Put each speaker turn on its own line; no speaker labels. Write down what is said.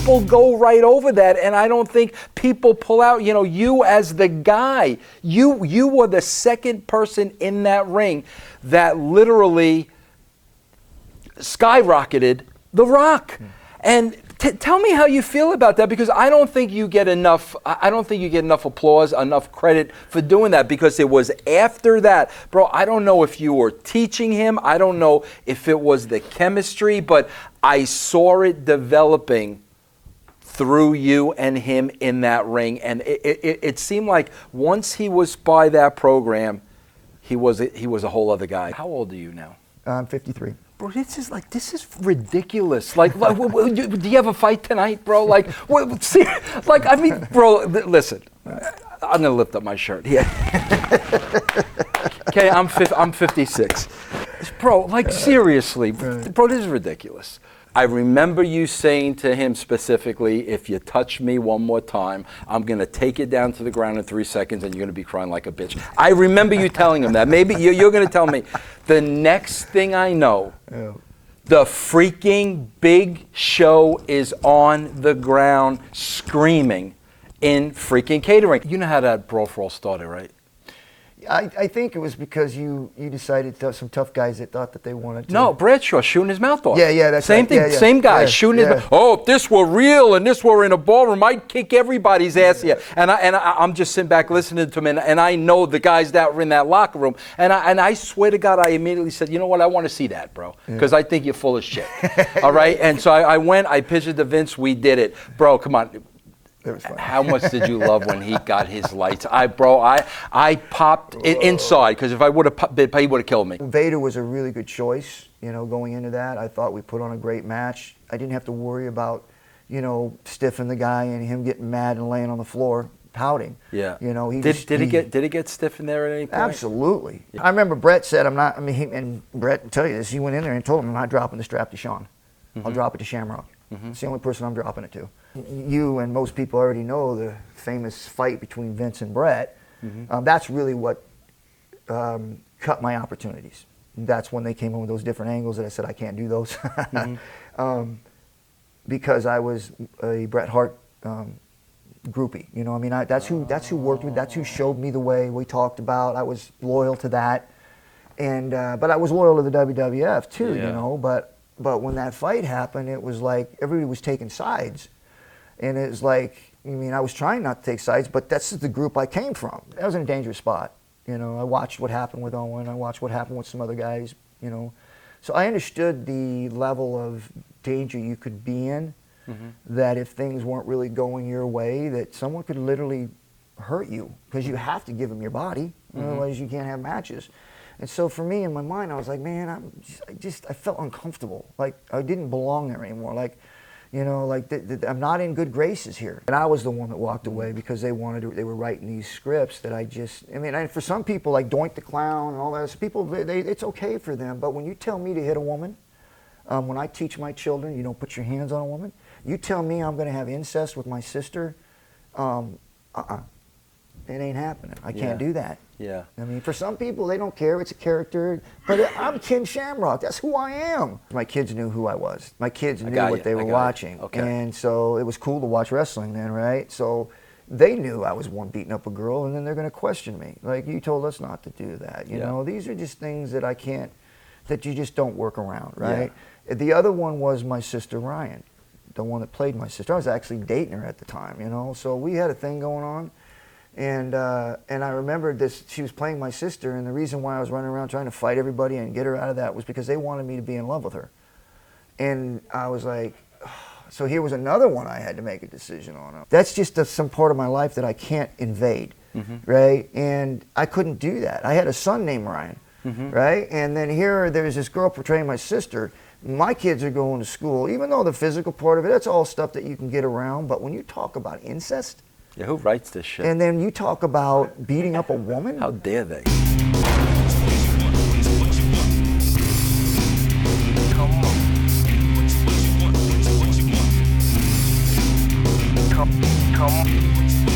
people go right over that, and I don't think people pull out, you as the guy, you were the second person in that ring that literally skyrocketed The Rock. And tell me how you feel about that, because I don't think you get enough applause, enough credit for doing that, because it was after that. Bro, I don't know if you were teaching him, I don't know if it was the chemistry, but I saw it developing through you and him in that ring, and it seemed like once he was by that program, he was a whole other guy. How old are you now?
I'm 53.
Bro, this is ridiculous. Like, do you have a fight tonight, bro? Like, I mean, bro, listen. I'm gonna lift up my shirt here. Okay, I'm 56. Bro, like, seriously, bro, this is ridiculous. I remember you saying to him specifically, if you touch me one more time, I'm going to take it down to the ground in 3 seconds and you're going to be crying like a bitch. I remember you telling him that. Maybe you're going to tell me. The next thing I know, the freaking Big Show is on the ground screaming in freaking catering. You know how that brawl for all started, right?
I think it was because you decided to have some tough guys that thought that they wanted to.
No, Bradshaw shooting his mouth off.
Yeah, that's
same
right.
thing.
Yeah.
Same guy shooting his mouth. Oh, if this were real and this were in a ballroom, I'd kick everybody's ass here. And I'm just sitting back listening to him, and I know the guys that were in that locker room. And I swear to God, I immediately said, you know what? I want to see that, bro, because I think you're full of shit. All right. And so I went. I pitched it to Vince. We did it, bro. Come on. How much did you love when he got his lights? I popped inside, because if I would have, he would have killed me.
Vader was a really good choice, going into that. I thought we put on a great match. I didn't have to worry about, stiffing the guy and him getting mad and laying on the floor pouting.
Yeah.
Did
he get stiff in there at any point?
Absolutely. Yeah. I remember Brett said, and Brett will tell you this, he went in there and told him, I'm not dropping the strap to Sean. I'll drop it to Shamrock. It's the only person I'm dropping it to. You and most people already know the famous fight between Vince and Brett. That's really what cut my opportunities. That's when they came in with those different angles that I said I can't do those. Because I was a Bret Hart groupie. That's who worked with, that's who showed me the way we talked about. I was loyal to that. And but I was loyal to the WWF too, But when that fight happened, it was like everybody was taking sides. And it was like, I was trying not to take sides, but that's the group I came from. I was in a dangerous spot. I watched what happened with Owen. I watched what happened with some other guys, So I understood the level of danger you could be in, that if things weren't really going your way, that someone could literally hurt you, because you have to give them your body. Otherwise you can't have matches. And so for me, in my mind, I was like, man, I felt uncomfortable. Like I didn't belong there anymore. Like, I'm not in good graces here. And I was the one that walked away because they were writing these scripts that for some people, like Doink the Clown and all that, people, it's okay for them. But when you tell me to hit a woman, when I teach my children, you don't put your hands on a woman, you tell me I'm going to have incest with my sister, it ain't happening. I can't do that.
Yeah.
For some people, they don't care. It's a character. But I'm Ken Shamrock. That's who I am. My kids knew who I was. My kids knew what they were watching.
Okay.
And so it was cool to watch wrestling then, right? So they knew I was one beating up a girl, and then they're going to question me. Like, you told us not to do that. You know, these are just things that that you just don't work around, right? Yeah. The other one was my sister, Ryan, the one that played my sister. I was actually dating her at the time, So we had a thing going on. And I remembered this, she was playing my sister, and the reason why I was running around trying to fight everybody and get her out of that was because they wanted me to be in love with her. And I was like, so here was another one I had to make a decision on. That's just some part of my life that I can't invade, right? And I couldn't do that. I had a son named Ryan, right? And then there's this girl portraying my sister. My kids are going to school, even though the physical part of it, that's all stuff that you can get around. But when you talk about incest,
yeah, who writes this shit?
And then you talk about beating up a woman?
How dare they?
Come on.